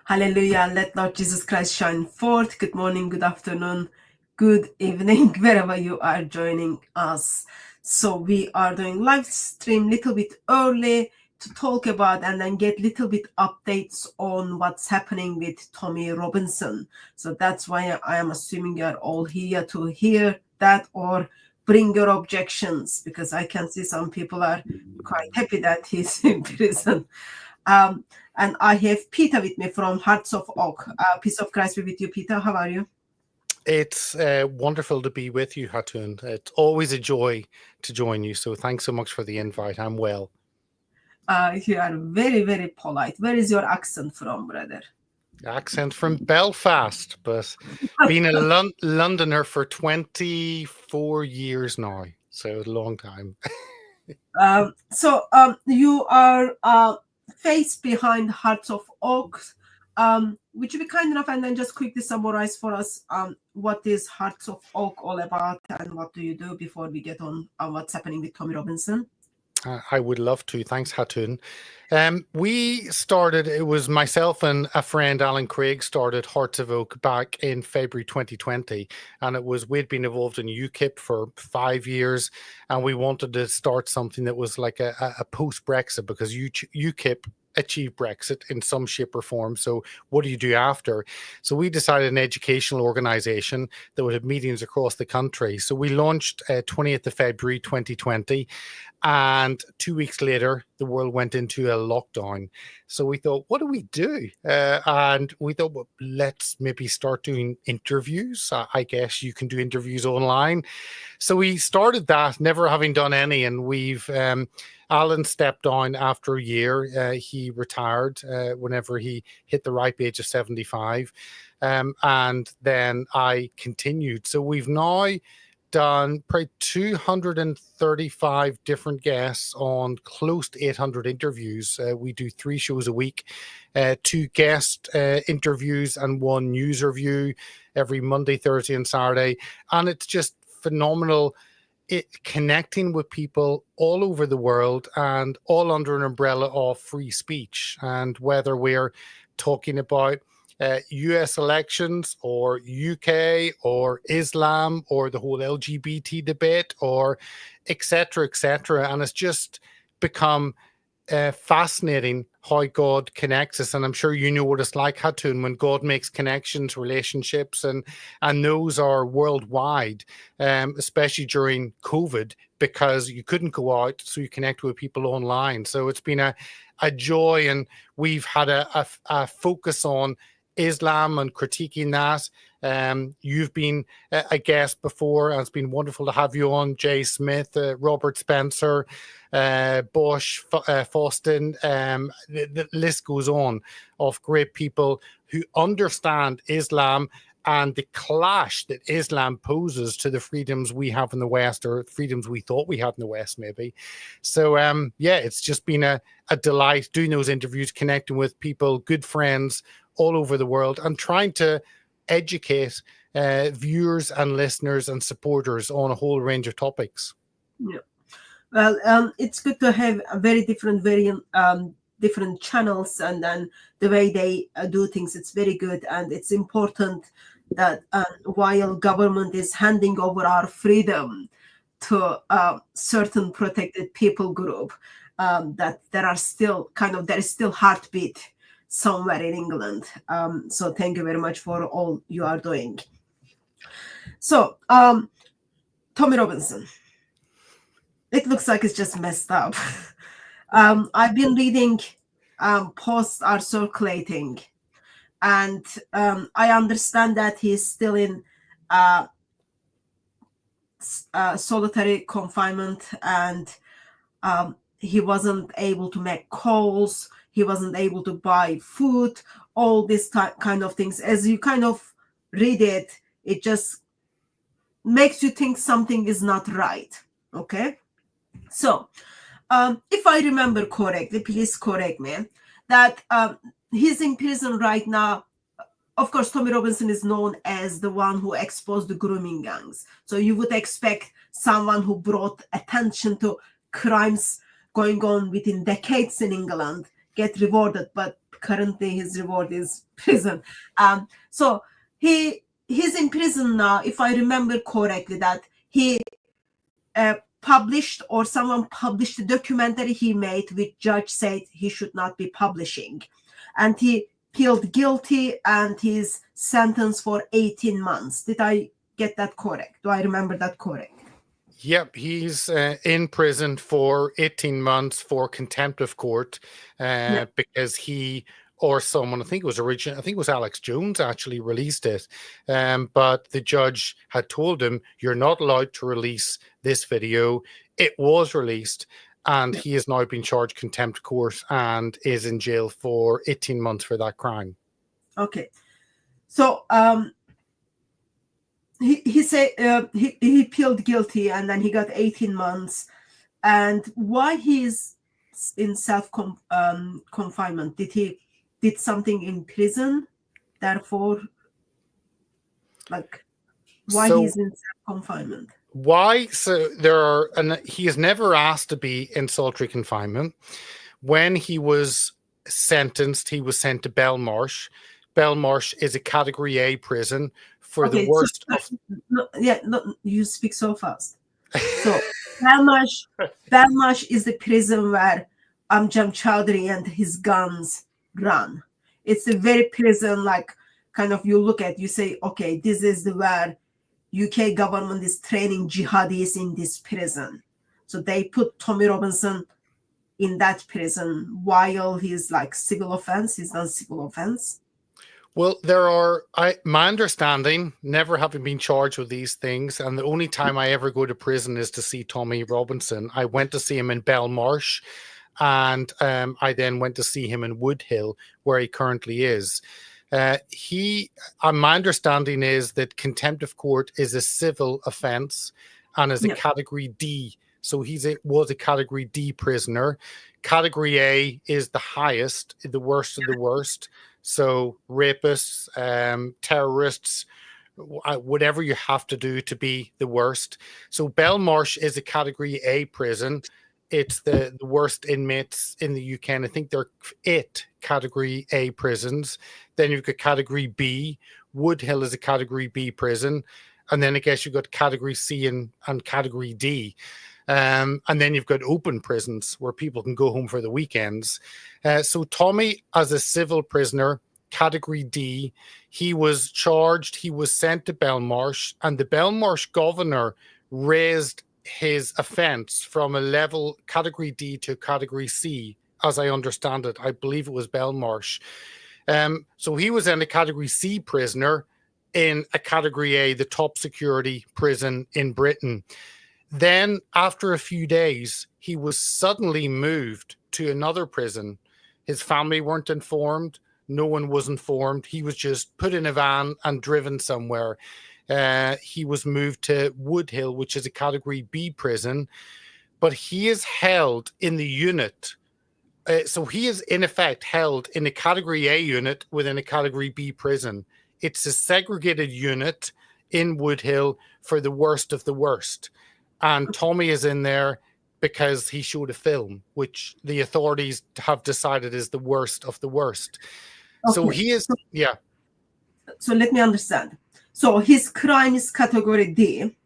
Hallelujah. Let Lord Jesus Christ shine forth. Good morning, good afternoon, good evening, wherever you are joining us. So we are doing live stream little bit early to talk about and then get little bit updates on what's happening with Tommy Robinson. So that's why I am assuming you're all here to hear that or bring your objections, because I can see some people are quite happy that he's in prison. And I have Peter with me from Hearts of Oak. Peace of Christ be with you, Peter. How are you? It's wonderful to be with you, Hatun. It's always a joy to join you. So thanks so much for the invite. I'm well. You are very, very polite. Where is your accent from, brother? Accent from Belfast, but been a Londoner for 24 years now. So a long time. So you are face behind Hearts of Oak. Would you be kind enough and then just quickly summarize for us what is Hearts of Oak all about and what do you do before we get on what's happening with Tommy Robinson? I would love to. Thanks, Hatun. We started, it was myself and a friend, Alan Craig, started Hearts of Oak back in February 2020. And it was, we'd been involved in UKIP for 5 years. And we wanted to start something that was like a post-Brexit, because UKIP achieve Brexit in some shape or form. So what do you do after? So we decided an educational organization that would have meetings across the country. So we launched 20th of February 2020. And 2 weeks later, the world went into a lockdown. So we thought, what do we do? And we thought, well, let's maybe start doing interviews. I guess you can do interviews online. So we started that, never having done any. And we've, Alan stepped down after a year. He retired whenever he hit the ripe age of 75. And then I continued. So we've now done probably 235 different guests on close to 800 interviews. We do 3 shows a week, 2 guest interviews and 1 news review every Monday, Thursday, and Saturday. And it's just phenomenal. Connecting with people all over the world and all under an umbrella of free speech. And whether we're talking about US elections or UK or Islam or the whole LGBT debate or et cetera, and it's just become fascinating how God connects us. And I'm sure you know what it's like, Hatun, when God makes connections, relationships, and those are worldwide, especially during COVID, because you couldn't go out, so you connect with people online. So it's been a joy, and we've had a focus on Islam and critiquing that. You've been a guest before, and it's been wonderful to have you on. Jay Smith, Robert Spencer, Bosch, Faustin, the list goes on of great people who understand Islam and the clash that Islam poses to the freedoms we have in the West, or freedoms we thought we had in the West, maybe. So, yeah, it's just been a delight doing those interviews, connecting with people, good friends all over the world, and trying to educate viewers and listeners and supporters on a whole range of topics. Yeah. Well, it's good to have a very different different channels, and then the way they do things, it's very good. And it's important that while government is handing over our freedom to certain protected people group, that there is still heartbeat somewhere in England. So thank you very much for all you are doing. So Tommy Robinson, it looks like it's just messed up. I've been reading posts are circulating, and I understand that he's still in solitary confinement, and he wasn't able to make calls, he wasn't able to buy food, all these kind of things. As you kind of read it, it just makes you think something is not right. Okay, so if I remember correctly, please correct me, that he's in prison right now. Of course, Tommy Robinson is known as the one who exposed the grooming gangs. So you would expect someone who brought attention to crimes going on within decades in England. get rewarded, but currently his reward is prison. So he's in prison now, if I remember correctly, that he published, or someone published a documentary he made, which judge said he should not be publishing. And he pleaded guilty, and he's sentenced for 18 months. Did I get that correct? Do I remember that correct? Yep, he's in prison for 18 months for contempt of court because he or someone, I think it was Alex Jones actually released it. But the judge had told him, you're not allowed to release this video. It was released, and he has now been charged contempt of court and is in jail for 18 months for that crime. Okay. So he said he pleaded guilty, and then he got 18 months. And why he's in confinement? Did he did something in prison? Therefore, like, why he's in confinement? Why? So he has never asked to be in solitary confinement. When he was sentenced, he was sent to Belmarsh. Belmarsh is a Category A prison for the worst. You speak so fast. So Belmarsh is the prison where Amjad Chowdhury and his guns run. It's a very prison, like, kind of, you look at, you say, okay, this is where UK government is training jihadis in this prison. So they put Tommy Robinson in that prison while he's like civil offense. He's done civil offense. Well, my understanding, never having been charged with these things, and the only time I ever go to prison is to see Tommy Robinson. I went to see him in Belmarsh, and I then went to see him in Woodhill, where he currently is. My understanding is that contempt of court is a civil offense and is a Category D. So was a Category D prisoner. Category A is the highest, the worst of the worst. So rapists, terrorists, whatever you have to do to be the worst. So Belmarsh is a Category A prison. It's the worst inmates in the UK, and I think there are 8 Category A prisons. Then you've got Category B. Woodhill is a Category B prison. And then I guess you've got Category C and Category D. And then you've got open prisons where people can go home for the weekends. So Tommy, as a civil prisoner, Category D, he was charged, he was sent to Belmarsh, and the Belmarsh governor raised his offence from a level Category D to Category C, as I understand it. I believe it was Belmarsh. So he was then a Category C prisoner in a Category A, the top security prison in Britain. Then, after a few days, he was suddenly moved to another prison. His family weren't informed. No one was informed. He was just put in a van and driven somewhere. He was moved to Woodhill, which is a Category B prison. But he is held in the unit. So he is, in effect, held in a Category A unit within a Category B prison. It's a segregated unit in Woodhill for the worst of the worst. And Tommy is in there because he showed a film, which the authorities have decided is the worst of the worst. Okay. So he is, yeah. So let me understand. So his crime is Category D.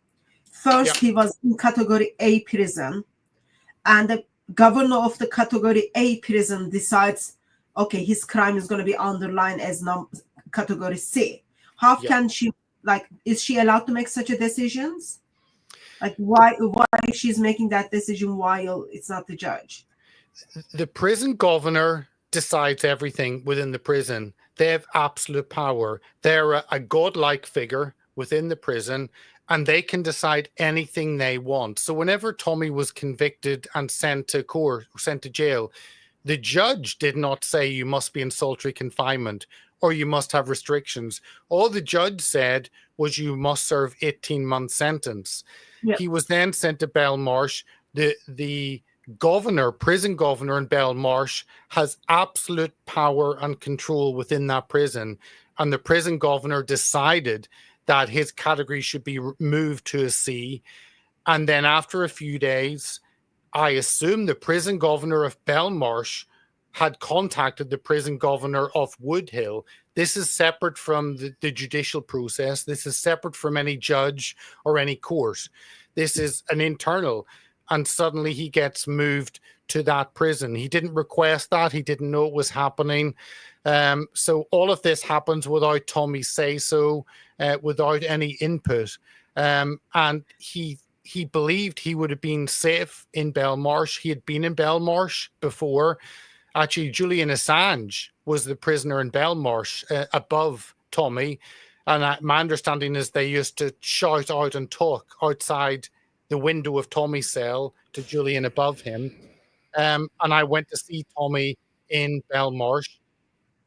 First, he was in Category A prison, and the governor of the Category A prison decides, okay, his crime is going to be underlined as Category C. How can she, like, is she allowed to make such a decisions? Like, why she's making that decision while it's not the judge? The prison governor decides everything within the prison. They have absolute power. They're a godlike figure within the prison, and they can decide anything they want. So whenever Tommy was convicted and sent to court, sent to jail, the judge did not say you must be in solitary confinement or you must have restrictions. All the judge said was you must serve 18-month sentence. Yep. He was then sent to Belmarsh. The governor, prison governor in Belmarsh, has absolute power and control within that prison. And the prison governor decided that his category should be moved to a C. And then after a few days, I assume the prison governor of Belmarsh had contacted the prison governor of Woodhill. This is separate from the judicial process. This is separate from any judge or any court. This is an internal, and suddenly he gets moved to that prison. He didn't request that. He didn't know it was happening. So all of this happens without Tommy's say-so, without any input. And he believed he would have been safe in Belmarsh. He had been in Belmarsh before. Actually, Julian Assange was the prisoner in Belmarsh above Tommy. And my understanding is they used to shout out and talk outside the window of Tommy's cell to Julian above him. And I went to see Tommy in Belmarsh.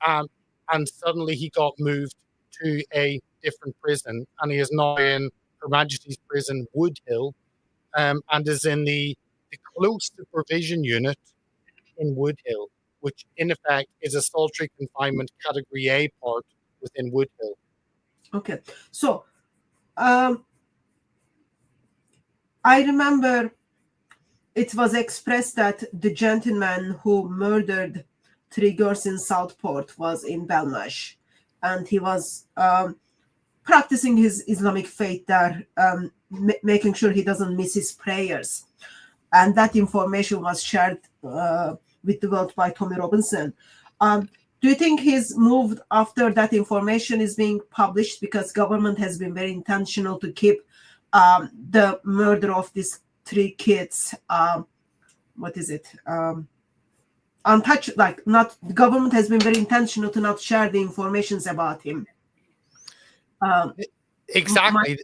And suddenly he got moved to a different prison. And he is now in Her Majesty's Prison, Woodhill, and is in the close supervision unit in Woodhill, which in effect is a solitary confinement category A part within Woodhill. Okay, so I remember it was expressed that the gentleman who murdered 3 girls in Southport was in Belmarsh, and he was practicing his Islamic faith there, making sure he doesn't miss his prayers. And that information was shared with the world by Tommy Robinson. Do you think he's moved after that information is being published, because government has been very intentional to keep the murder of these 3 kids, untouched? Like, not, the government has been very intentional to not share the informations about him. Exactly.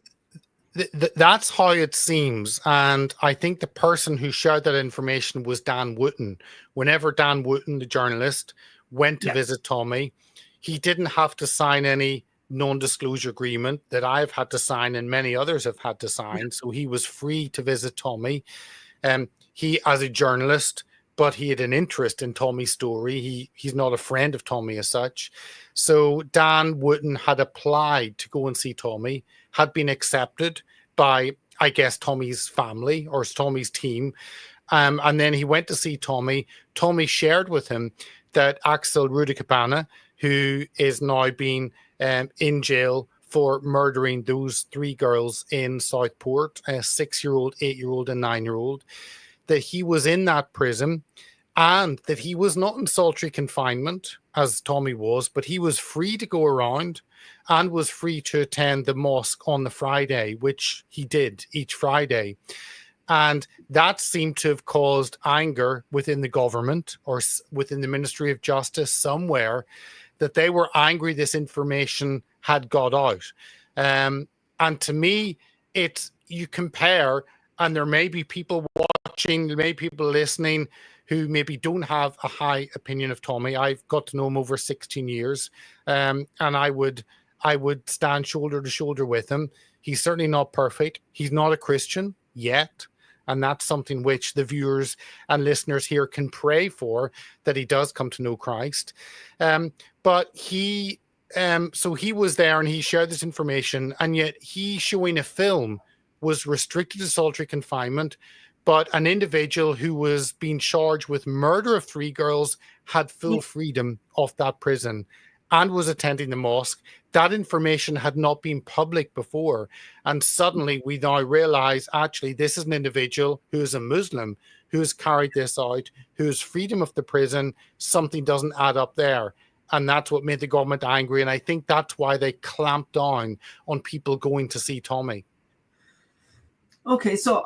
That's how it seems. And I think the person who shared that information was Dan Wootton. Whenever Dan Wootton, the journalist, went to visit Tommy, he didn't have to sign any non-disclosure agreement that I've had to sign and many others have had to sign. So he was free to visit Tommy. He, as a journalist, but he had an interest in Tommy's story. He's not a friend of Tommy as such. So Dan Wootton had applied to go and see Tommy, had been accepted by, I guess, Tommy's family or Tommy's team. And then he went to see Tommy. Tommy shared with him that Axel Rudikapana, who is now being in jail for murdering those 3 girls in Southport, a 6-year-old, 8-year-old, and 9-year-old, that he was in that prison and that he was not in solitary confinement as Tommy was, but he was free to go around and was free to attend the mosque on the Friday, which he did each Friday. And that seemed to have caused anger within the government or within the Ministry of Justice somewhere, that they were angry this information had got out. And to me, it's, you compare, and there may be people watching, there may be people listening who maybe don't have a high opinion of Tommy. I've got to know him over 16 years, and I would stand shoulder to shoulder with him. He's certainly not perfect. He's not a Christian yet. And that's something which the viewers and listeners here can pray for, that he does come to know Christ. But he, so he was there and he shared this information, and yet he showing a film was restricted to solitary confinement. But an individual who was being charged with murder of 3 girls had full freedom of that prison and was attending the mosque. That information had not been public before. And suddenly we now realize, actually, this is an individual who is a Muslim, who has carried this out, who has freedom of the prison. Something doesn't add up there. And that's what made the government angry. And I think that's why they clamped down on people going to see Tommy. Okay, so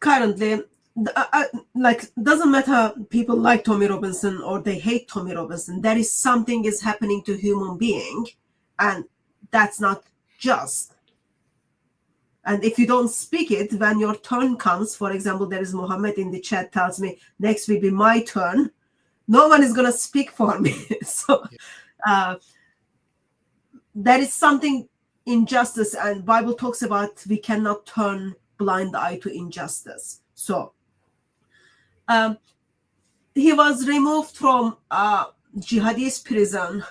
currently, like, doesn't matter people like Tommy Robinson or they hate Tommy Robinson, there is something is happening to human being, and that's not just. And if you don't speak it when your turn comes, for example, there is Mohammed in the chat tells me next will be my turn, no one is going to speak for me. So there is something injustice, and Bible talks about we cannot turn blind eye to injustice. So he was removed from jihadist prison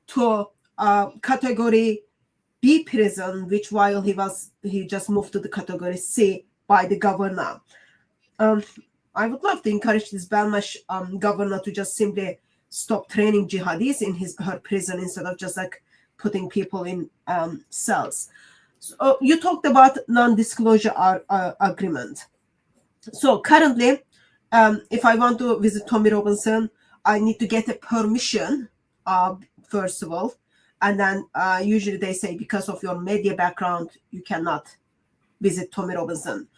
to category B prison, which while he just moved to the category C by the governor. I would love to encourage this Belmash governor to just simply stop training jihadis in her prison instead of just like putting people in cells. So you talked about non-disclosure agreement. So currently, if I want to visit Tommy Robinson, I need to get a permission, first of all. And then usually they say because of your media background, you cannot visit Tommy Robinson.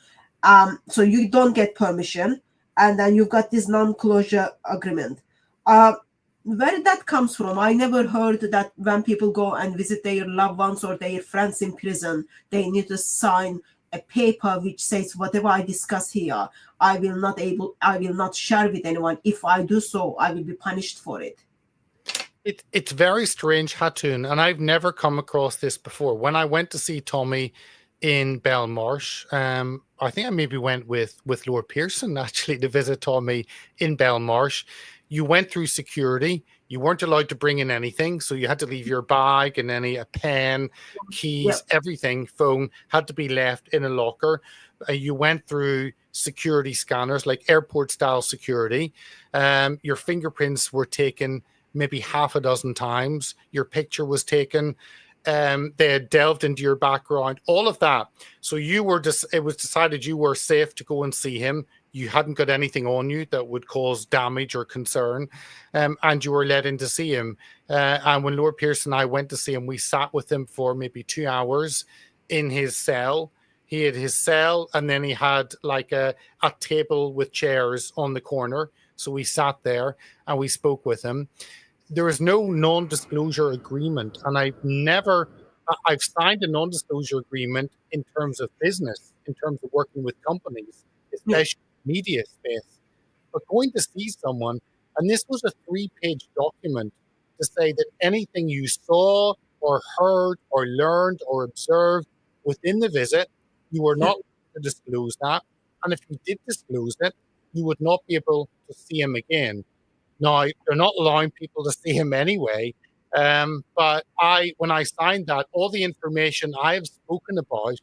So you don't get permission. And then you've got this non-closure agreement. Where that comes from, I never heard that when people go and visit their loved ones or their friends in prison, they need to sign a paper which says whatever I discuss here, I will not share with anyone. If I do so, I will be punished for it. It's very strange, Hatun, and I've never come across this before. When I went to see Tommy in Belmarsh, I think I maybe went with Lord Pearson actually to visit Tommy in Belmarsh. You went through security. You weren't allowed to bring in anything, so you had to leave your bag and a pen, keys, everything, phone had to be left in a locker. You went through security scanners, like airport-style security. Your fingerprints were taken maybe half a dozen times. Your picture was taken. They had delved into your background, all of that. So it was decided you were safe to go and see him. You hadn't got anything on you that would cause damage or concern, and you were let in to see him. And when Lord Pearson and I went to see him, we sat with him for maybe 2 hours in his cell. He had his cell, and then he had like a table with chairs on the corner. So we sat there and we spoke with him. There is no non-disclosure agreement, and I've signed a non-disclosure agreement in terms of business, in terms of working with companies, especially media space. But going to see someone, and this was a 3-page document to say that anything you saw or heard or learned or observed within the visit, you were not to disclose that. And if you did disclose it, you would not be able to see him again. Now, they're not allowing people to see him anyway. But when I signed that, all the information I have spoken about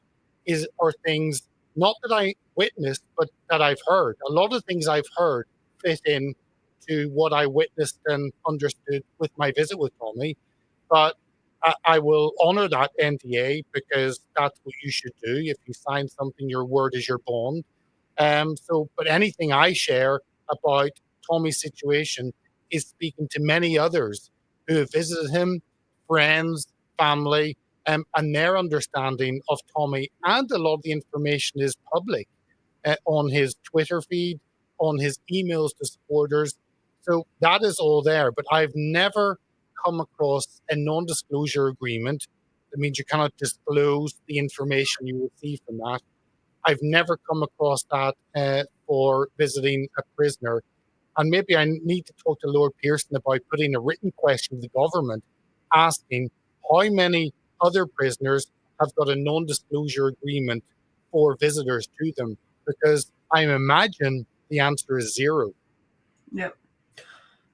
are things not that I witnessed, but that I've heard. A lot of things I've heard fit in to what I witnessed and understood with my visit with Tommy. But I will honor that NDA because that's what you should do. If you sign something, your word is your bond. But anything I share about Tommy's situation is speaking to many others who have visited him, friends, family, and their understanding of Tommy. And a lot of the information is public on his Twitter feed, on his emails to supporters. So that is all there. But I've never come across a non-disclosure agreement. That means you cannot disclose the information you receive from that. I've never come across that for visiting a prisoner. And maybe I need to talk to Lord Pearson about putting a written question to the government asking how many other prisoners have got a non-disclosure agreement for visitors to them, because I imagine the answer is 0. Yeah.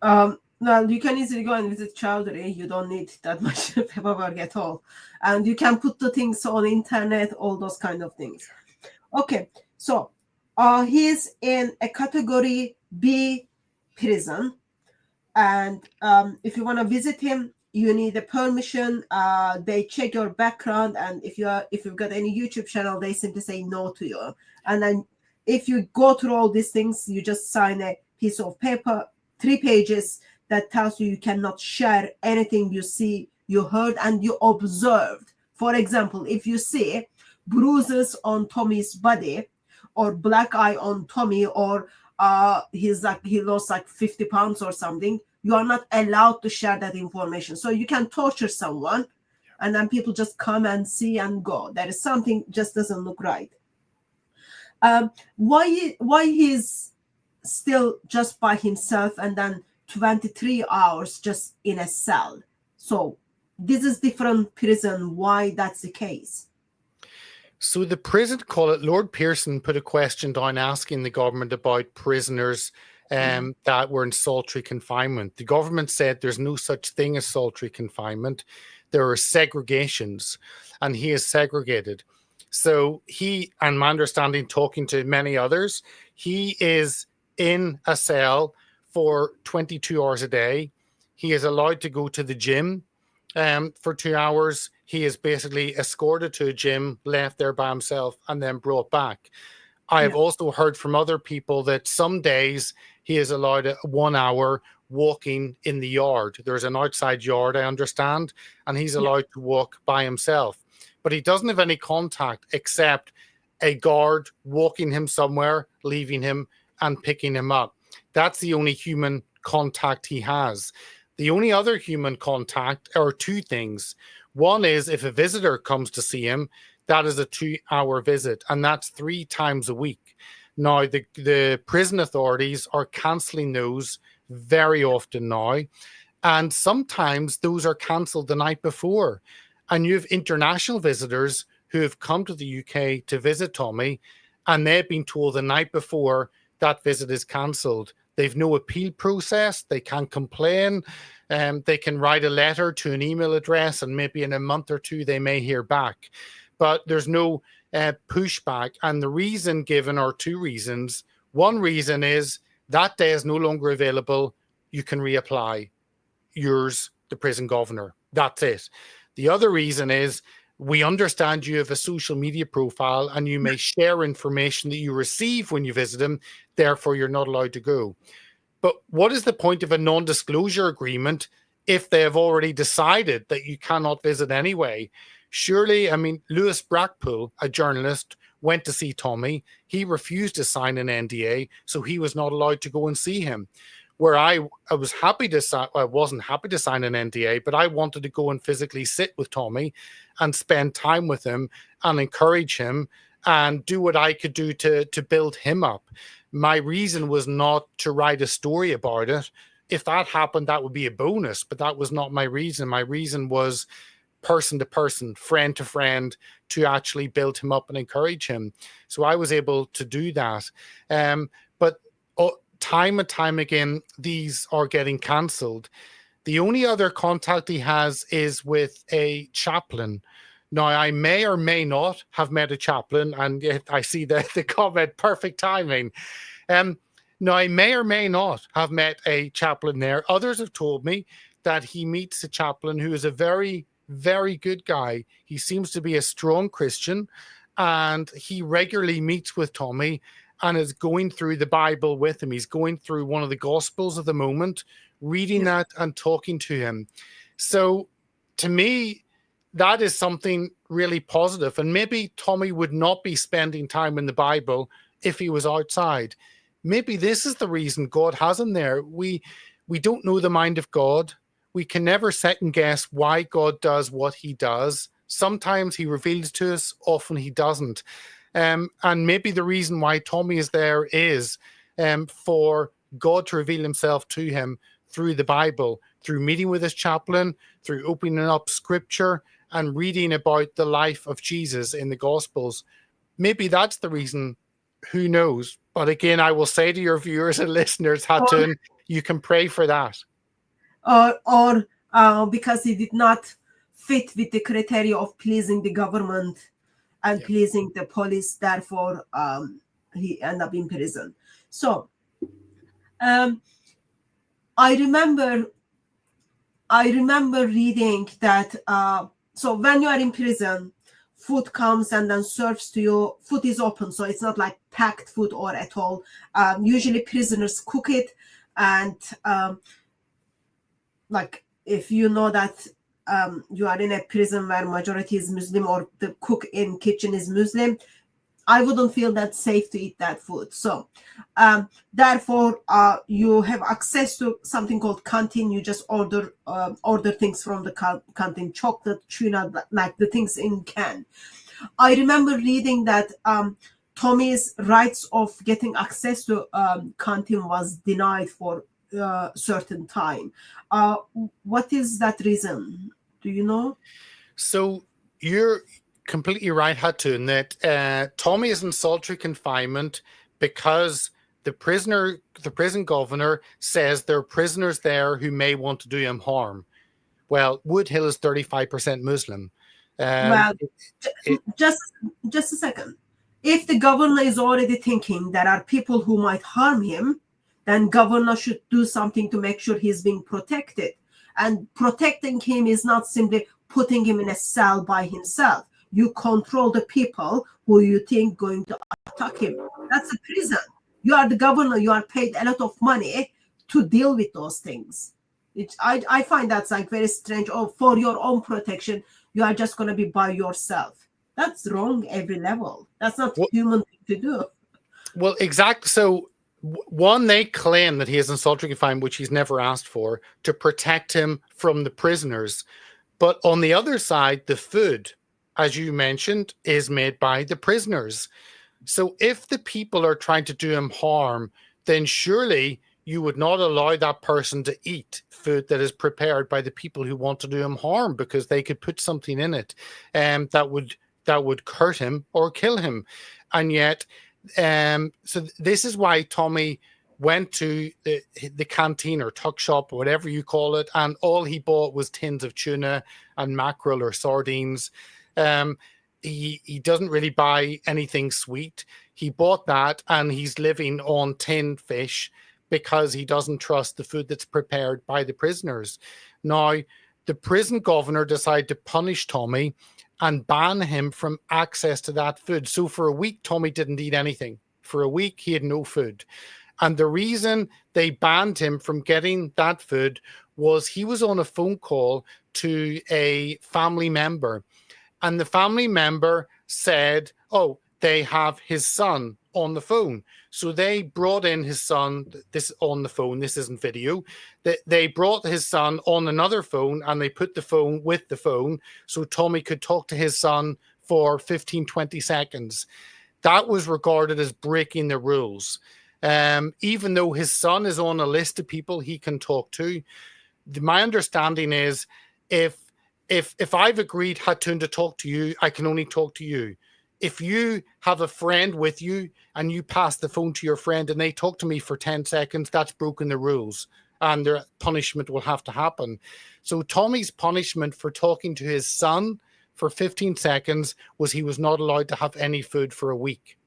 Well, you can easily go and visit Chowdhury. You don't need that much paperwork at all. And you can put the things on the internet, all those kind of things. Okay, so he's in a category B prison. And if you want to visit him, you need a permission. They check your background, and if you've got any YouTube channel, they simply say no to you. And then if you go through all these things, you just sign a piece of paper, 3 pages, that tells you cannot share anything you see, you heard, and you observed. For example, if you see bruises on Tommy's body, or black eye on Tommy, or he lost like 50 pounds or something, you are not allowed to share that information. So you can torture someone, and then people just come and see and go. There is something just doesn't look right. Why he's still just by himself, and then 23 hours just in a cell? So this is different prison. Why that's the case? So the prison, call it, Lord Pearson put a question down asking the government about prisoners that were in solitary confinement. The government said there's no such thing as solitary confinement. There are segregations, and he is segregated. So he, and my understanding, talking to many others, he is in a cell for 22 hours a day. He is allowed to go to the gym for 2 hours. He is basically escorted to a gym, left there by himself, and then brought back. I have also heard from other people that some days he is allowed 1 hour walking in the yard. There's an outside yard, I understand, and he's allowed to walk by himself. But he doesn't have any contact except a guard walking him somewhere, leaving him, and picking him up. That's the only human contact he has. The only other human contact are two things. One is if a visitor comes to see him, that is a 2-hour visit, and that's 3 times a week. Now, the prison authorities are cancelling those very often now, and sometimes those are cancelled the night before. And you have international visitors who have come to the UK to visit Tommy, and they've been told the night before that visit is cancelled. They've no appeal process. They can't complain. They can write a letter to an email address, and maybe in a month or two they may hear back. But there's no pushback. And the reason given are two reasons. One reason is that day is no longer available. You can reapply. Yours, the prison governor. That's it. The other reason is we understand you have a social media profile and you may share information that you receive when you visit him. Therefore, you're not allowed to go. But what is the point of a non-disclosure agreement if they have already decided that you cannot visit anyway? Surely, I mean, Lewis Brackpool, a journalist, went to see Tommy. He refused to sign an NDA, so he was not allowed to go and see him. Where I was happy to sign, I wasn't happy to sign an NDA, but I wanted to go and physically sit with Tommy and spend time with him and encourage him and do what I could do to build him up. My reason was not to write a story about it. If that happened, that would be a bonus, but that was not my reason. My reason was person to person, friend to friend, to actually build him up and encourage him. So I was able to do that. But time and time again, these are getting cancelled. The only other contact he has is with a chaplain. Now, I may or may not have met a chaplain, and yet I see the comment, perfect timing. Now, I may or may not have met a chaplain there. Others have told me that he meets a chaplain who is a very, very good guy. He seems to be a strong Christian, and he regularly meets with Tommy and is going through the Bible with him. He's going through one of the Gospels of the moment, reading that and talking to him. So to me, that is something really positive. And maybe Tommy would not be spending time in the Bible if he was outside. Maybe this is the reason God has him there. We don't know the mind of God. We can never second guess why God does what he does. Sometimes he reveals to us, often he doesn't. And maybe the reason why Tommy is there is for God to reveal himself to him through the Bible, through meeting with his chaplain, through opening up scripture and reading about the life of Jesus in the Gospels. Maybe that's the reason. Who knows? But again, I will say to your viewers and listeners, Hatun, you can pray for that. Or because he did not fit with the criteria of pleasing the government and pleasing the police, therefore he ended up in prison. So I remember reading that so when you are in prison, food comes and then serves to you. Food is open, so it's not like packed food or at all. Usually prisoners cook it, and like if you know that you are in a prison where majority is Muslim or the cook in kitchen is Muslim, I wouldn't feel that safe to eat that food. So therefore you have access to something called canteen. You just order things from the canteen, chocolate, tuna, like the things in can. I remember reading that Tommy's rights of getting access to canteen was denied for certain time. What is that reason? Do you know? So you're completely right, Hatun, that Tommy is in solitary confinement because the prison governor says there are prisoners there who may want to do him harm. Well, Woodhill is 35% Muslim. Well, It, just a second. If the governor is already thinking there are people who might harm him, then governor should do something to make sure he's being protected. And protecting him is not simply putting him in a cell by himself. You control the people who you think going to attack him. That's a prison. You are the governor. You are paid a lot of money to deal with those things. I find that's like very strange. Or for your own protection, you are just going to be by yourself. That's wrong every level. That's not human thing to do. Well, exactly. So, one, they claim that he is in solitary confinement, which he's never asked for, to protect him from the prisoners. But on the other side, the food, as you mentioned, is made by the prisoners. So if the people are trying to do him harm, then surely you would not allow that person to eat food that is prepared by the people who want to do him harm, because they could put something in it that would hurt him or kill him. And yet, so this is why Tommy went to the canteen or tuck shop or whatever you call it, and all he bought was tins of tuna and mackerel or sardines. He doesn't really buy anything sweet. He bought that, and he's living on tinned fish because he doesn't trust the food that's prepared by the prisoners. Now, the prison governor decided to punish Tommy and ban him from access to that food. So for a week, Tommy didn't eat anything. For a week, he had no food. And the reason they banned him from getting that food was he was on a phone call to a family member. And the family member said, oh, they have his son on the phone. So they brought in his son, this on the phone, this isn't video. They brought his son on another phone, and they put the phone with the phone so Tommy could talk to his son for 15, 20 seconds. That was regarded as breaking the rules. Even though his son is on a list of people he can talk to, my understanding is if I've agreed, Hatun, to talk to you, I can only talk to you. If you have a friend with you and you pass the phone to your friend and they talk to me for 10 seconds, that's broken the rules, and their punishment will have to happen. So Tommy's punishment for talking to his son for 15 seconds was he was not allowed to have any food for a week.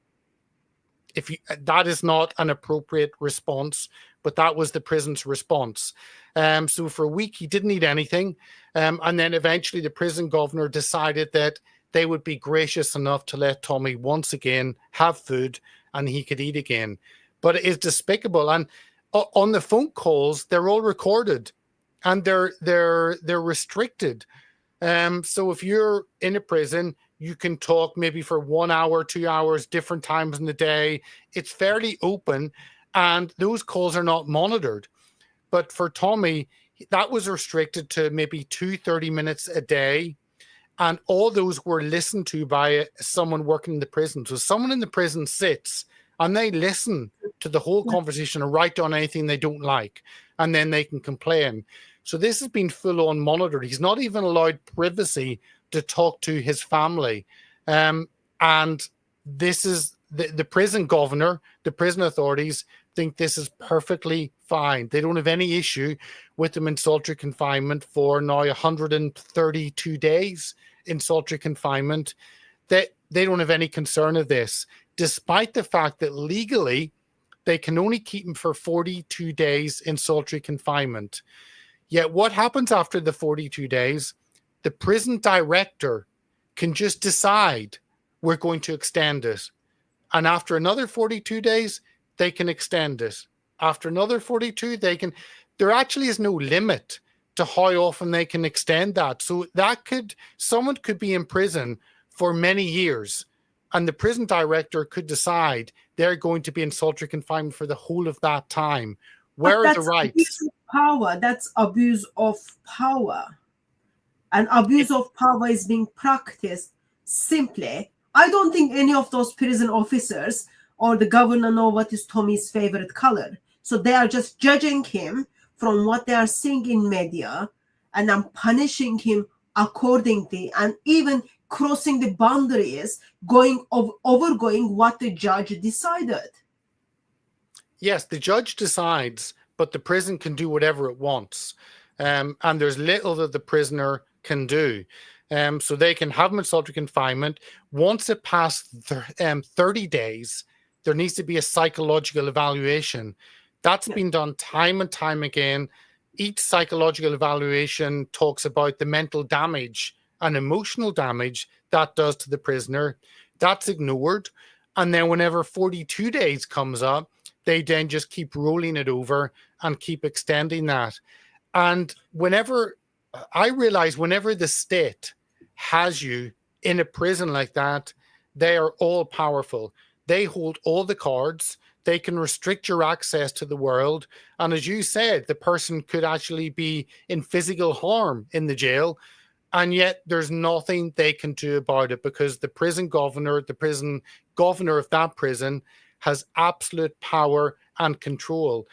That is not an appropriate response, but that was the prison's response. So for a week, he didn't eat anything. And then eventually the prison governor decided that they would be gracious enough to let Tommy once again have food and he could eat again. But it is despicable. And on the phone calls, they're all recorded and they're restricted. So if you're in a prison, you can talk maybe for 1 hour, 2 hours, different times in the day. It's fairly open, and those calls are not monitored. But for Tommy, that was restricted to maybe 30 minutes a day. And all those were listened to by someone working in the prison. So someone in the prison sits and they listen to the whole conversation and write down anything they don't like. And then they can complain. So this has been full on monitored. He's not even allowed privacy to talk to his family. And this is the prison governor, the prison authorities think this is perfectly fine. They don't have any issue with him in solitary confinement for now 132 days in solitary confinement. They don't have any concern of this, despite the fact that legally they can only keep him for 42 days in solitary confinement. Yet what happens after the 42 days? The prison director can just decide we're going to extend it. And after another 42 days, they can extend it. After another 42, there actually is no limit to how often they can extend that. So someone could be in prison for many years, and the prison director could decide they're going to be in solitary confinement for the whole of that time. Where are the rights? Abuse of power. That's abuse of power. And abuse of power is being practiced simply. I don't think any of those prison officers or the governor know what is Tommy's favorite color. So they are just judging him from what they are seeing in media, and I'm punishing him accordingly, and even crossing the boundaries, overgoing what the judge decided. Yes, the judge decides, but the prison can do whatever it wants. And there's little that the prisoner can do. So they can have him in solitary confinement. Once it passed 30 days, there needs to be a psychological evaluation. That's been done time and time again. Each psychological evaluation talks about the mental damage and emotional damage that does to the prisoner. That's ignored. And then whenever 42 days comes up, they then just keep rolling it over and keep extending that. And whenever I realize, whenever the state has you in a prison like that, they are all powerful. They hold all the cards. They can restrict your access to the world. And as you said, the person could actually be in physical harm in the jail. And yet there's nothing they can do about it, because the prison governor of that prison has absolute power and control.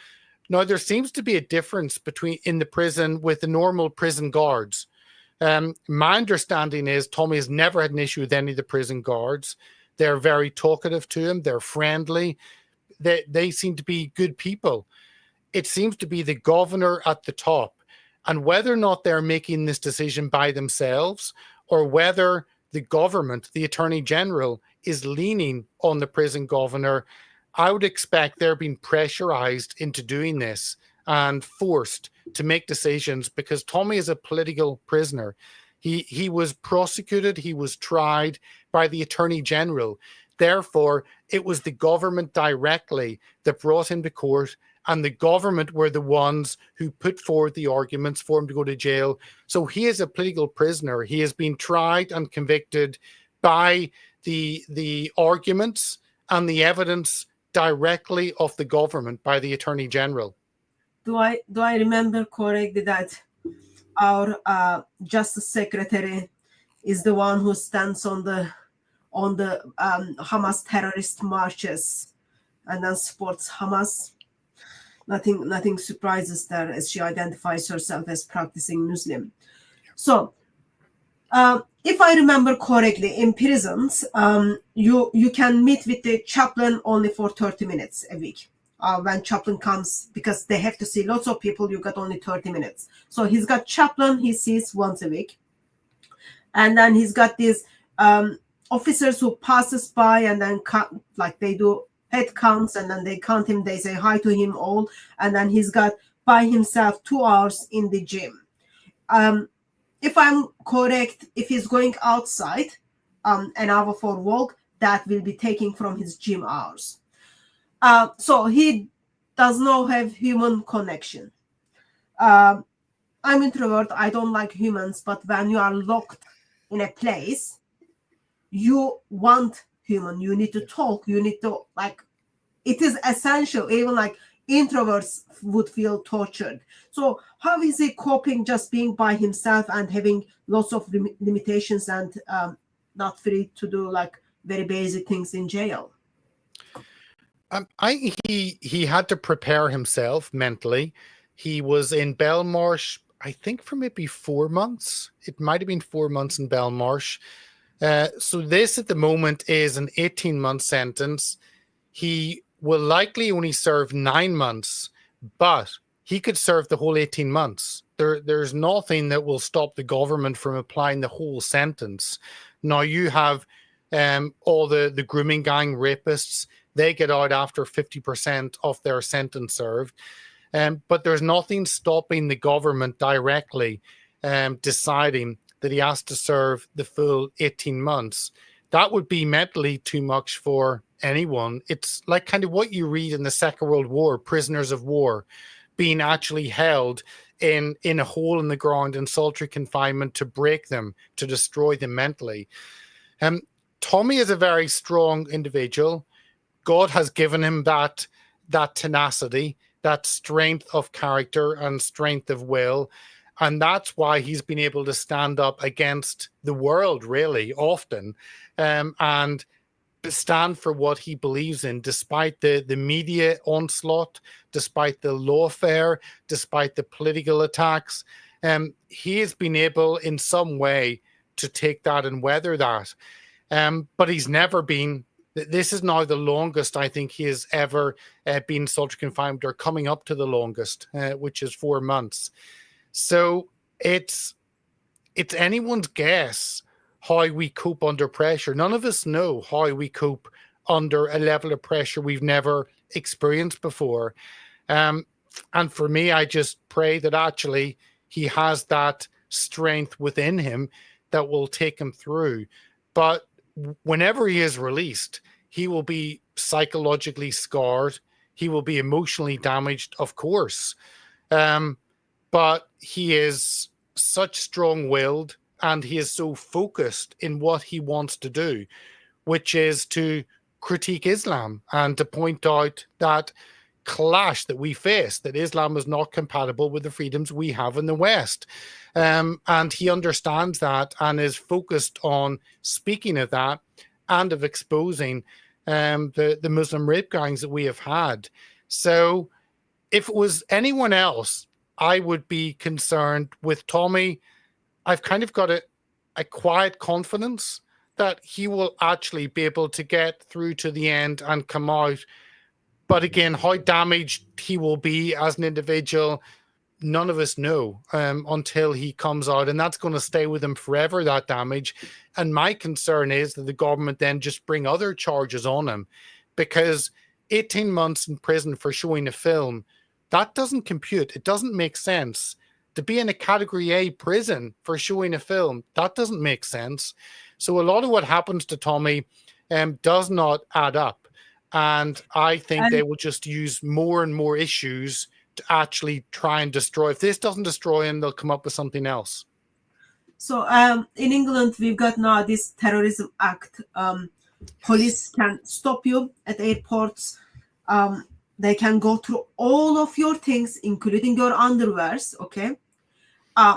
Now, there seems to be a difference in the prison with the normal prison guards. My understanding is Tommy has never had an issue with any of the prison guards. They're very talkative to him. They're friendly. They seem to be good people. It seems to be the governor at the top. And whether or not they're making this decision by themselves, or whether the government, the Attorney General, is leaning on the prison governor, I would expect they're being pressurized into doing this and forced to make decisions, because Tommy is a political prisoner. He was prosecuted, he was tried by the Attorney General. Therefore, it was the government directly that brought him to court, and the government were the ones who put forward the arguments for him to go to jail. So he is a political prisoner. He has been tried and convicted by the arguments and the evidence directly of the government, by the Attorney General. Do I remember correctly that our Justice Secretary is the one who stands on the Hamas terrorist marches and then supports Hamas? Nothing surprises there, as she identifies herself as practicing Muslim. So, if I remember correctly, in prisons, you can meet with the chaplain only for 30 minutes a week. When chaplain comes, because they have to see lots of people, you got only 30 minutes. So he's got chaplain he sees once a week. And then he's got these officers who passes by and then they do head counts, and then they count him, they say hi to him all, and then he's got by himself 2 hours in the gym. If I'm correct, if he's going outside an hour for walk, that will be taken from his gym hours. So he does not have human connection. I'm introvert, I don't like humans, but when you are locked in a place, you want human, you need to talk, you need to, it is essential. Even introverts would feel tortured. So how is he coping just being by himself and having lots of limitations and not free to do very basic things in jail? He had to prepare himself mentally. He was in Belmarsh, I think, for maybe 4 months. It might have been 4 months in Belmarsh. So this at the moment is an 18-month sentence. He will likely only serve 9 months, but he could serve the whole 18 months. There's nothing that will stop the government from applying the whole sentence. Now you have all the grooming gang rapists. They get out after 50% of their sentence served. But there's nothing stopping the government directly deciding that he has to serve the full 18 months. That would be mentally too much for anyone. It's like kind of what you read in the Second World War, prisoners of war being actually held in a hole in the ground in solitary confinement to break them, to destroy them mentally. Tommy is a very strong individual. God has given him that tenacity, that strength of character and strength of will. And that's why he's been able to stand up against the world really often and stand for what he believes in, despite the media onslaught, despite the lawfare, despite the political attacks. He has been able in some way to take that and weather that. But he's never been, this is now the longest I think he has ever been solitary confined, or coming up to the longest, which is 4 months. So it's it's anyone's guess how we cope under pressure. None of us know how we cope under a level of pressure we've never experienced before. And for me, I just pray that actually he has that strength within him that will take him through. But whenever he is released, he will be psychologically scarred. He will be emotionally damaged, of course. But he is such strong-willed, and he is so focused in what he wants to do, which is to critique Islam and to point out that clash that we face, that Islam is not compatible with the freedoms we have in the West. And he understands that and is focused on speaking of that and of exposing the Muslim rape gangs that we have had. So if it was anyone else, I would be concerned. With Tommy, I've kind of got a quiet confidence that he will actually be able to get through to the end and come out. But again, how damaged he will be as an individual, none of us know until he comes out. And that's going to stay with him forever, that damage. And my concern is that the government then just bring other charges on him, because 18 months in prison for showing a film, that doesn't compute. It doesn't make sense. To be in a Category A prison for showing a film, that doesn't make sense. So a lot of what happens to Tommy does not add up. And I think they will just use more and more issues to actually try and destroy. If this doesn't destroy him, they'll come up with something else. So in England, we've got now this Terrorism Act. Police can stop you at airports. They can go through all of your things, including your underwears, okay?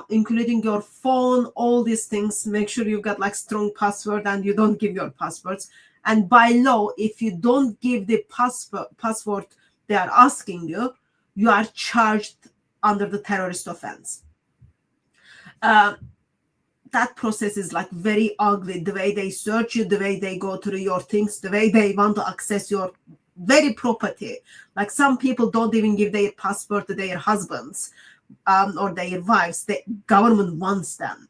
Including your phone, all these things. Make sure you've got like strong password and you don't give your passwords. And by law, if you don't give the password they are asking you, you are charged under the terrorist offense. That process is like very ugly. The way they search you, the way they go through your things, the way they want to access your very property. Like some people don't even give their passport to their husbands or their wives. The government wants them.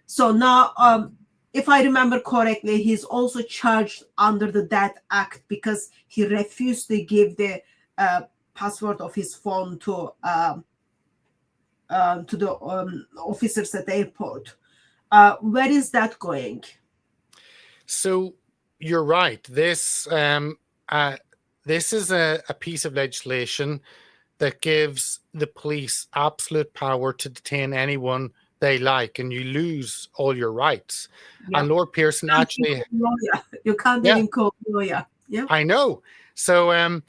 So now, if I remember correctly, he's also charged under the That Act because he refused to give the password of his phone to the officers at the airport. Where is that going? So you're right. This is a piece of legislation that gives the police absolute power to detain anyone they like, and you lose all your rights. Yeah. And Lord Pearson actually... You can't even call lawyer. Yeah, I know. So, and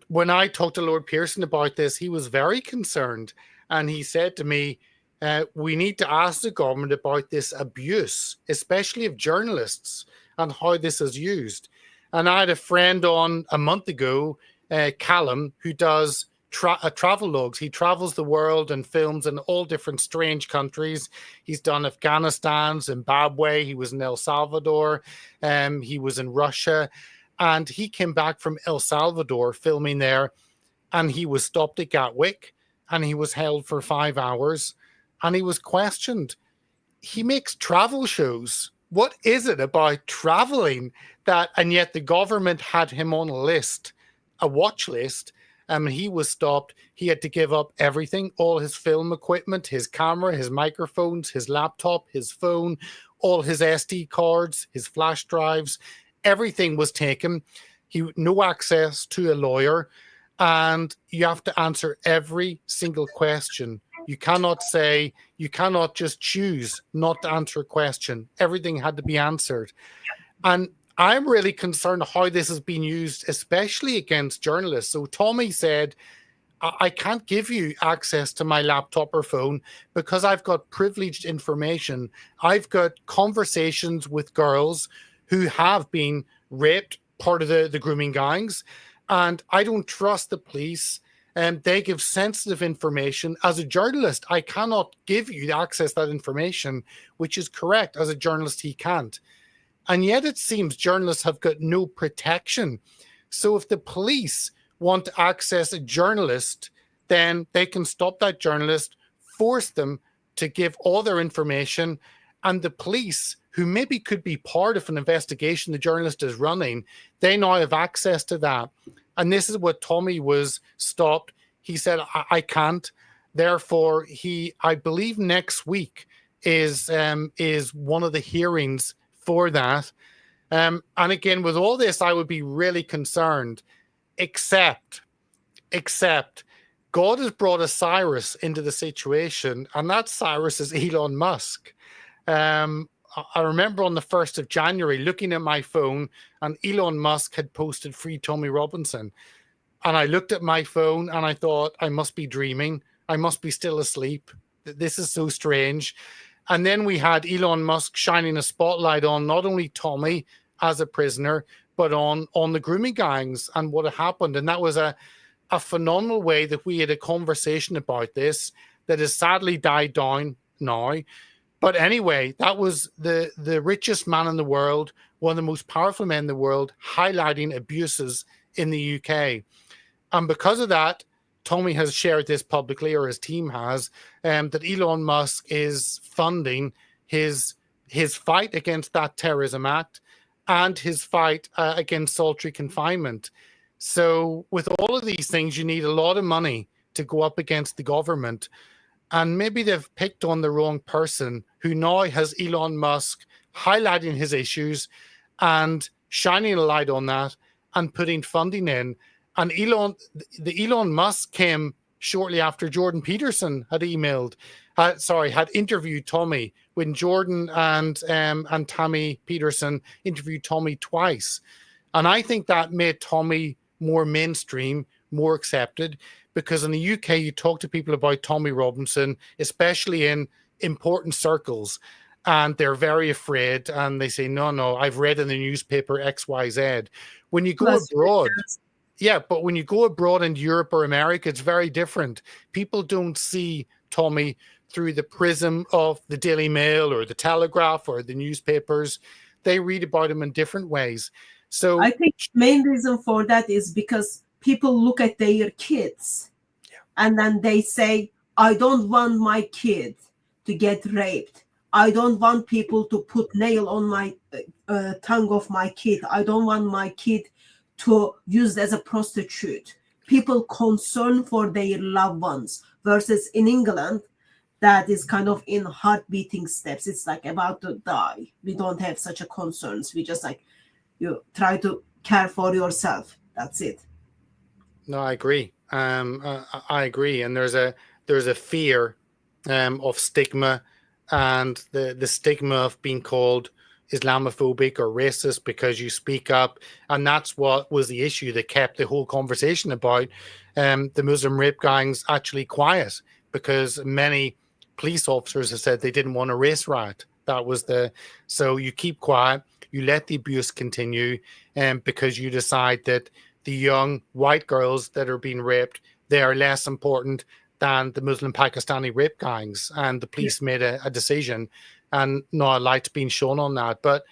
when I talked to Lord Pearson about this, he was very concerned. And he said to me, we need to ask the government about this abuse, especially of journalists, and how this is used. And I had a friend on a month ago, Callum, who does travel logs. He travels the world and films in all different strange countries. He's done Afghanistan, Zimbabwe. He was in El Salvador. He was in Russia. And he came back from El Salvador filming there, and he was stopped at Gatwick, and he was held for 5 hours, and he was questioned. He makes travel shows. What is it about traveling that, and yet the government had him on a list, a watch list, and he was stopped. He had to give up everything, all his film equipment, his camera, his microphones, his laptop, his phone, all his SD cards, his flash drives, everything was taken. No access to a lawyer. And you have to answer every single question. You cannot just choose not to answer a question. Everything had to be answered. And I'm really concerned how this is being used, especially against journalists. So Tommy said, I can't give you access to my laptop or phone because I've got privileged information. I've got conversations with girls who have been raped, part of the grooming gangs. And I don't trust the police, and they give sensitive information. As a journalist, I cannot give you access to that information, which is correct. As a journalist, he can't. And yet it seems journalists have got no protection. So if the police want to access a journalist, then they can stop that journalist, force them to give all their information, and the police, who maybe could be part of an investigation the journalist is running, they now have access to that. And this is what Tommy was stopped. He said, I can't. Therefore, I believe next week is one of the hearings for that. And again, with all this, I would be really concerned, except God has brought a Cyrus into the situation, and that Cyrus is Elon Musk. I remember on the 1st of January looking at my phone, and Elon Musk had posted Free Tommy Robinson. And I looked at my phone and I thought, I must be dreaming. I must be still asleep. This is so strange. And then we had Elon Musk shining a spotlight on not only Tommy as a prisoner, but on the grooming gangs and what had happened. And that was a phenomenal way that we had a conversation about this that has sadly died down now. But anyway, that was the richest man in the world, one of the most powerful men in the world, highlighting abuses in the UK. And because of that, Tommy has shared this publicly, or his team has, that Elon Musk is funding his fight against that terrorism act and his fight against solitary confinement. So with all of these things, you need a lot of money to go up against the government. And maybe they've picked on the wrong person, who now has Elon Musk highlighting his issues and shining a light on that and putting funding in. And Elon Musk came shortly after Jordan Peterson had had interviewed Tommy, when Jordan and Tammy Peterson interviewed Tommy twice. And I think that made Tommy more mainstream, more accepted, because in the UK, you talk to people about Tommy Robinson, especially in important circles, and they're very afraid, and they say, no, I've read in the newspaper XYZ. When you go abroad, but when you go abroad in Europe or America, it's very different. People don't see Tommy through the prism of the Daily Mail or the Telegraph or the newspapers. They read about him in different ways. So I think the main reason for that is because people look at their kids and then they say, I don't want my kid to get raped. I don't want people to put nail on my tongue of my kid. I don't want my kid to used as a prostitute. People concerned for their loved ones, versus in England, that is kind of in heart beating steps. It's like about to die. We don't have such a concerns. We just like, you try to care for yourself. That's it. No, I agree. I agree. And there's a fear of stigma, and the stigma of being called Islamophobic or racist because you speak up. And that's what was the issue that kept the whole conversation about the Muslim rape gangs actually quiet, because many police officers have said they didn't want a race riot. That was so you keep quiet, you let the abuse continue, because you decide that the young white girls that are being raped, they are less important than the Muslim Pakistani rape gangs. And the police made a decision, and no light's being shown on that. But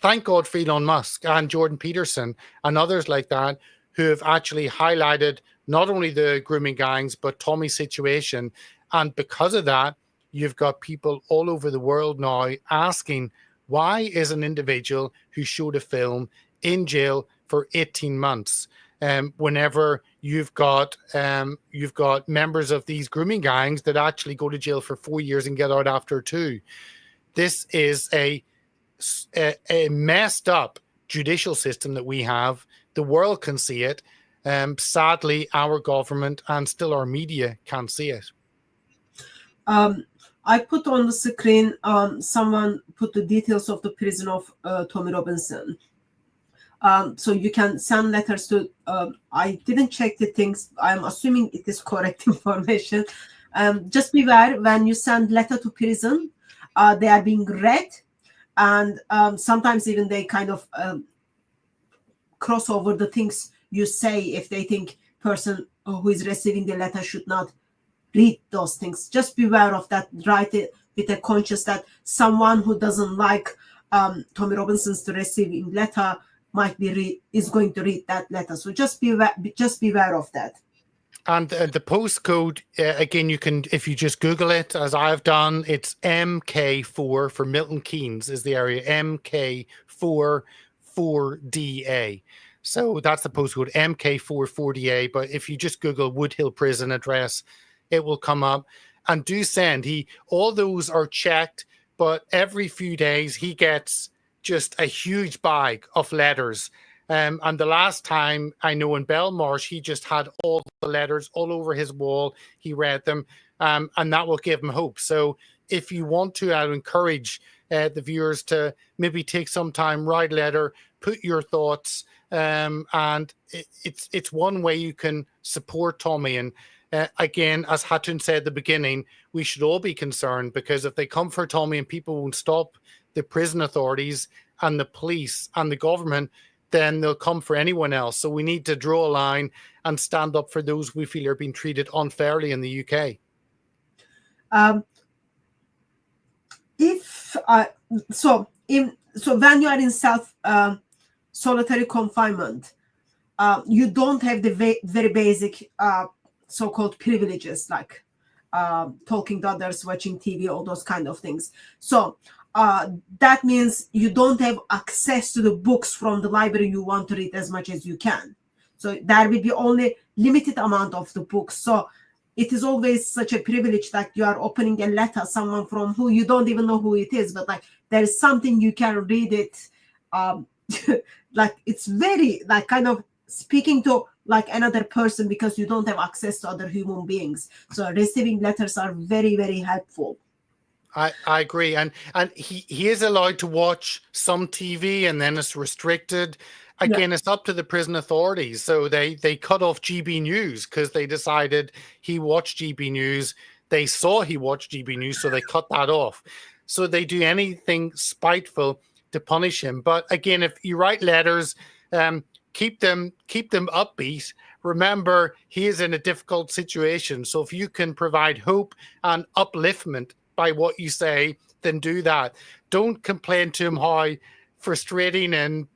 thank God for Elon Musk and Jordan Peterson and others like that, who have actually highlighted not only the grooming gangs, but Tommy's situation. And because of that, you've got people all over the world now asking, why is an individual who showed a film in jail for 18 months? Whenever you've got members of these grooming gangs that actually go to jail for 4 years and get out after 2. This is a messed up judicial system that we have. The world can see it. Sadly, our government and still our media can't see it. I put on the screen, someone put the details of the prison of Tommy Robinson. So you can send letters to, I didn't check the things. I'm assuming it is correct information. Just beware when you send letter to prison, they are being read, and sometimes even they kind of cross over the things you say if they think person who is receiving the letter should not read those things. Just beware of that. Write it with a conscience that someone who doesn't like Tommy Robinson's receiving letter is going to read that letter. So just beware of that. And the postcode, again, you can, if you just Google it, as I've done, it's MK4 for Milton Keynes is the area, MK4 4DA. So that's the postcode, MK4 4DA. But if you just Google Wood Hill Prison address, it will come up. And do send. All those are checked, but every few days he gets just a huge bag of letters. And the last time I know in Belmarsh, he just had all the letters all over his wall. He read them, and that will give him hope. So if you want to, I would encourage the viewers to maybe take some time, write a letter, put your thoughts, and it's one way you can support Tommy. And again, as Hatun said at the beginning, we should all be concerned, because if they come for Tommy and people won't stop the prison authorities and the police and the government, then they'll come for anyone else. So we need to draw a line and stand up for those we feel are being treated unfairly in the UK. So when you are in solitary confinement, you don't have the very basic so-called privileges like talking to others, watching TV, all those kind of things. So that means you don't have access to the books from the library you want to read as much as you can. So there will be only limited amount of the books. So it is always such a privilege that you are opening a letter, someone from who you don't even know who it is, but like there is something you can read it. Like it's very like kind of speaking to like another person, because you don't have access to other human beings. So receiving letters are very, very helpful. I agree. And he is allowed to watch some TV, and then it's restricted. Again, It's up to the prison authorities. So they cut off GB News because they decided he watched GB News. They saw he watched GB News, so they cut that off. So they do anything spiteful to punish him. But again, if you write letters, keep them upbeat. Remember, he is in a difficult situation. So if you can provide hope and upliftment by what you say, then do that. Don't complain to him how frustrating and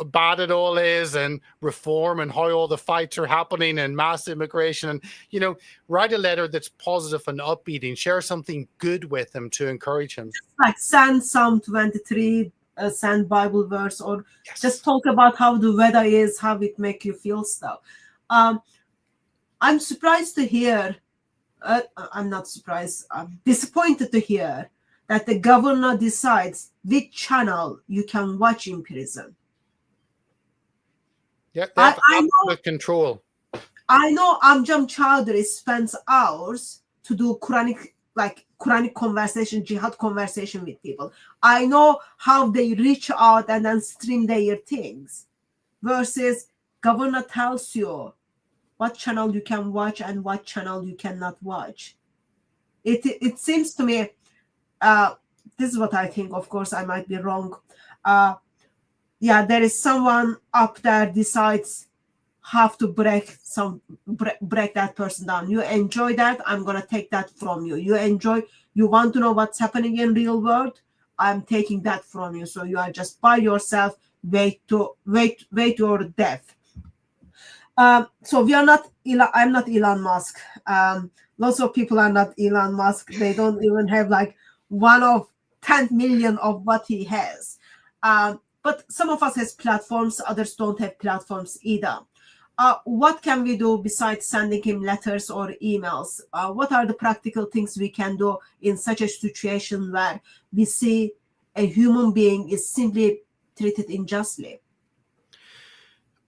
bad it all is, and reform, and how all the fights are happening, and mass immigration. And write a letter that's positive and upbeat, and share something good with him to encourage him. Like send Psalm 23, send Bible verse, or just talk about how the weather is, how it make you feel stuff. I'm surprised to hear. I'm not surprised. I'm disappointed to hear that the governor decides which channel you can watch in prison. Yeah, that's absolute control. I know Amjam Chowdhury spends hours to do Quranic conversation, jihad conversation with people. I know how they reach out and then stream their things. Versus governor tells you what channel you can watch and what channel you cannot watch. It seems to me, this is what I think. Of course, I might be wrong. There is someone up there decides have to break that person down. You enjoy that, I'm gonna take that from you. You want to know what's happening in real world, I'm taking that from you. So you are just by yourself, wait your death. So I'm not Elon Musk. Lots of people are not Elon Musk. They don't even have like 1 of 10 million of what he has. But some of us has platforms, others don't have platforms either. What can we do besides sending him letters or emails? What are the practical things we can do in such a situation where we see a human being is simply treated unjustly?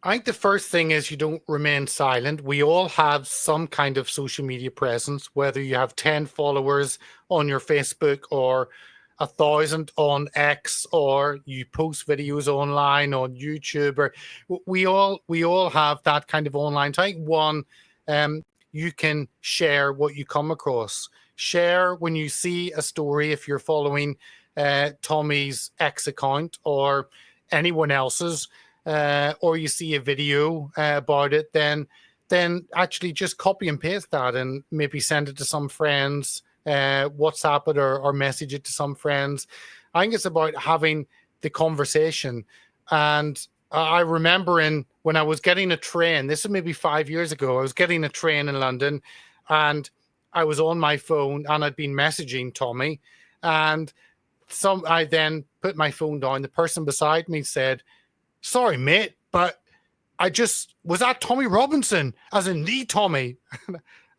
I think the first thing is you don't remain silent. We all have some kind of social media presence, whether you have 10 followers on your Facebook or 1,000 on X, or you post videos online on YouTube, or we all have that kind of online. So I think one, you can share what you come across. Share when you see a story, if you're following Tommy's X account or anyone else's, or you see a video about it, then actually just copy and paste that and maybe send it to some friends, WhatsApp it or message it to some friends. I think it's about having the conversation. And I remember when I was getting a train, this is maybe 5 years ago, I was getting a train in London and I was on my phone and I'd been messaging Tommy, and I then put my phone down. The person beside me said, "Sorry, mate, but was that Tommy Robinson, as in the Tommy?"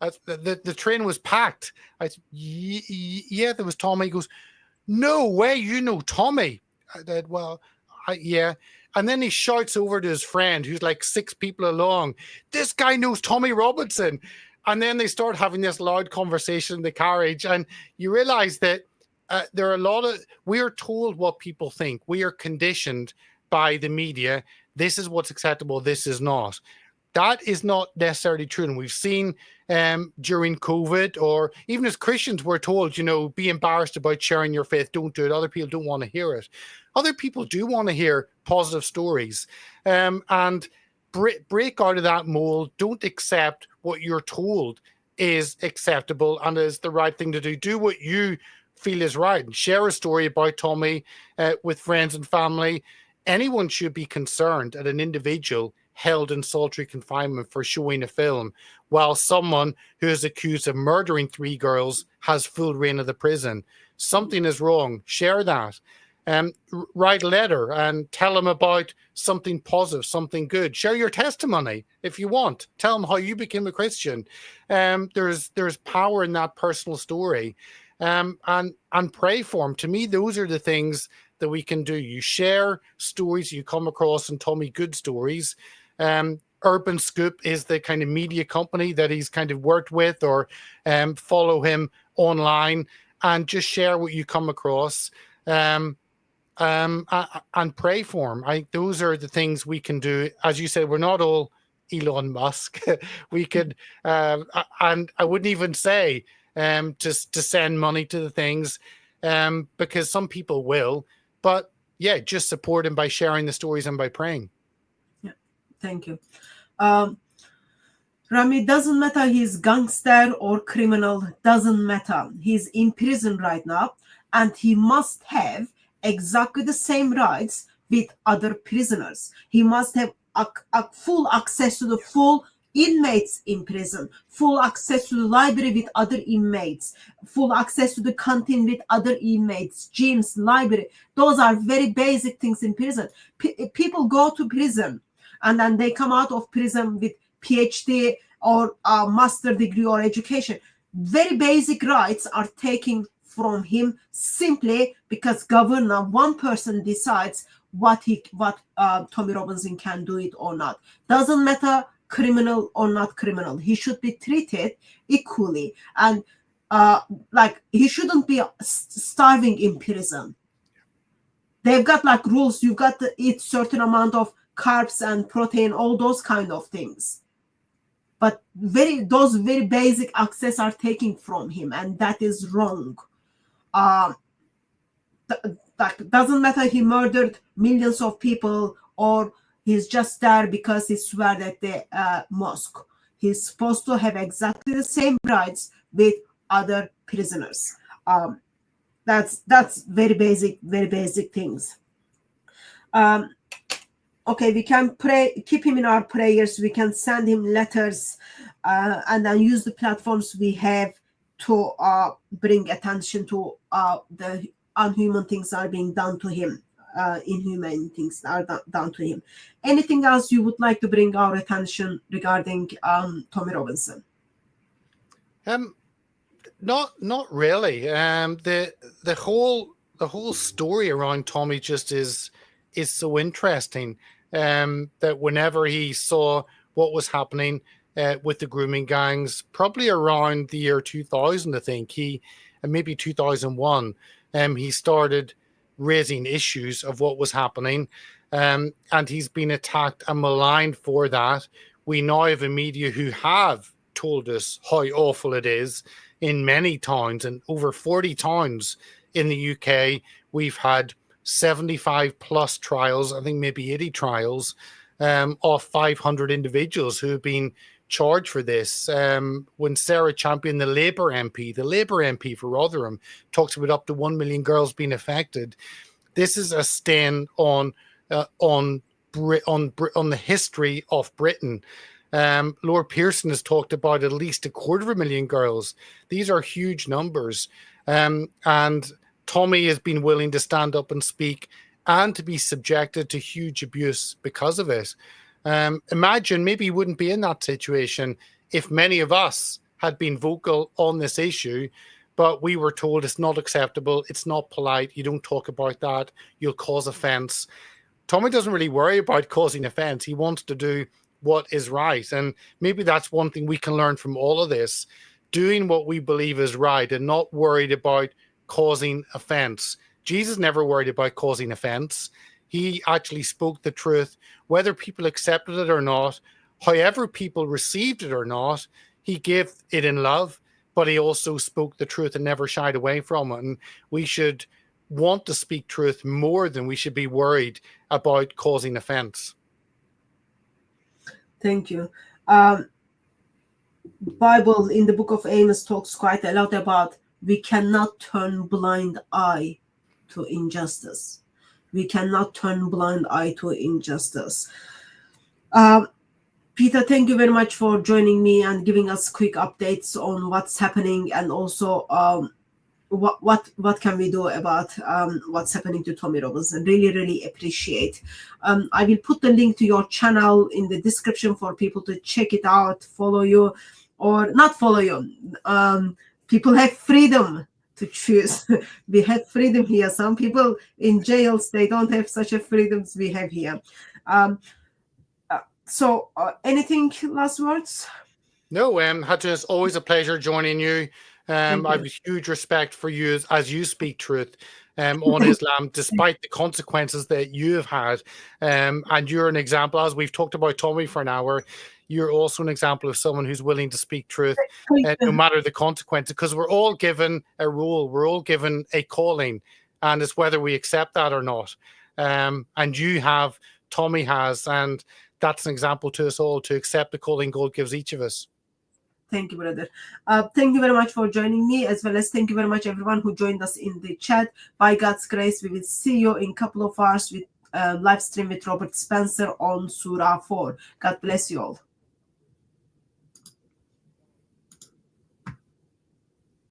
The train was packed. I said, "Yeah, there was Tommy." He goes, "No way, you know Tommy." I said, "Well, yeah." And then he shouts over to his friend, who's like 6 people along, "This guy knows Tommy Robinson." And then they start having this loud conversation in the carriage. And you realize that there are we are told what people think. We are conditioned by the media. This is what's acceptable. This is not. That is not necessarily true. And we've seen during COVID, or even as Christians, we're told, be embarrassed about sharing your faith. Don't do it. Other people don't want to hear it. Other people do want to hear positive stories. And break out of that mold. Don't accept what you're told is acceptable and is the right thing to do. Do what you feel is right. And share a story about Tommy with friends and family. Anyone should be concerned at an individual held in solitary confinement for showing a film, while someone who is accused of murdering 3 girls has full reign of the prison. Something is wrong. Share that. Write a letter and tell them about something positive, something good. Share your testimony if you want. Tell them how you became a Christian. There's power in that personal story. And pray for them. To me, those are the things that we can do. You share stories you come across, and Tommy, good stories. Urban Scoop is the kind of media company that he's kind of worked with, or follow him online and just share what you come across. And pray for him. Those are the things we can do. As you said, we're not all Elon Musk. We could, and I wouldn't even say to send money to the things, because some people will. But yeah, just support him by sharing the stories and by praying. Yeah, thank you. Rami, doesn't matter he's gangster or criminal, doesn't matter. He's in prison right now, and he must have exactly the same rights with other prisoners. He must have a full access to the full inmates in prison, full access to the library with other inmates, full access to the canteen with other inmates, gyms, library. Those are very basic things in prison. People go to prison and then they come out of prison with PhD or a master degree or education. Very basic rights are taken from him simply because one person decides what Tommy Robinson can do it or not. Doesn't matter criminal or not criminal. He should be treated equally, and he shouldn't be starving in prison. They've got rules. You've got to eat certain amount of carbs and protein, all those kind of things. But those very basic access are taken from him, and that is wrong. Doesn't matter he murdered millions of people or he's just there because he swore at the mosque. He's supposed to have exactly the same rights with other prisoners. That's very basic things. Okay, we can pray, keep him in our prayers. We can send him letters, and then use the platforms we have to bring attention to the unhuman things are being done to him. Inhumane things are done to him. Anything else you would like to bring our attention regarding Tommy Robinson? Not really. The whole story around Tommy just is so interesting. That whenever he saw what was happening with the grooming gangs, probably around the year 2000, I think maybe 2001, he started raising issues of what was happening, and he's been attacked and maligned for that. We now have a media who have told us how awful it is in many towns, and over 40 towns in the UK. We've had 75 plus trials, I think maybe 80 trials, of 500 individuals who have been charged for this. When Sarah Champion, the Labour MP for Rotherham, talks about up to 1 million girls being affected, this is a stain on on the history of Britain. Lord Pearson has talked about at least 250,000 girls. These are huge numbers. And Tommy has been willing to stand up and speak and to be subjected to huge abuse because of it. Imagine maybe you wouldn't be in that situation if many of us had been vocal on this issue, but we were told it's not acceptable, it's not polite, you don't talk about that, you'll cause offense. Tommy doesn't really worry about causing offense. He wants to do what is right. And maybe that's one thing we can learn from all of this, doing what we believe is right and not worried about causing offense. Jesus never worried about causing offense. He actually spoke the truth, whether people accepted it or not, however people received it or not. He gave it in love, but he also spoke the truth and never shied away from it. And we should want to speak truth more than we should be worried about causing offense. Thank you. Bible in the book of Amos talks quite a lot about we cannot turn blind eye to injustice. We cannot turn blind eye to injustice. Peter, thank you very much for joining me and giving us quick updates on what's happening, and also what can we do about what's happening to Tommy Robinson. Really appreciate. I will put the link to your channel in the description for people to check it out, follow you or not follow you. People have freedom to choose. We have freedom here. Some people in jails, they don't have such a freedoms we have here. So anything last words? No, Hatun, it's always a pleasure joining you. I have huge respect for you as you speak truth on Islam, despite the consequences that you have had. And you're an example, as we've talked about Tommy for an hour, you're also an example of someone who's willing to speak truth, no matter the consequences, because we're all given a role, we're all given a calling, and it's whether we accept that or not. And you have, Tommy has, and that's an example to us all to accept the calling God gives each of us. Thank you, brother. Thank you very much for joining me, as well as thank you very much everyone who joined us in the chat. By God's grace, we will see you in a couple of hours with live stream with Robert Spencer on Surah 4. God bless you all.